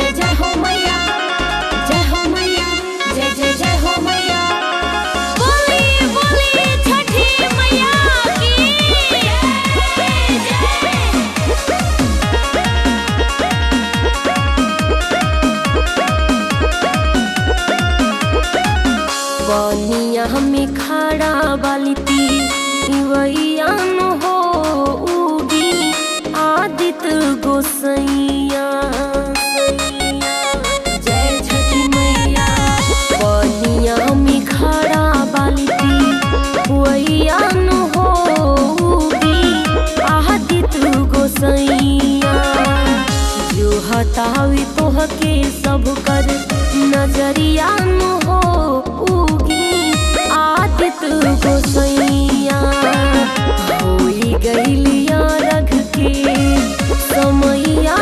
जय जय हो मैया, जय हो मैया, जय जय जय हो मैया। बोली बोली छठी मैया की बनिया हमें खड़ा बालिती वैया हो उगी आदित्य गोसैया। जय छठी मैया बनिया हमें खड़ा बालिती वैया हो उगी आदित्य गोसैया। जो हतावी तोह के सब कर नजरिया हो उगी आदित्य गोसैया। होई गइलिया रघ के समैया।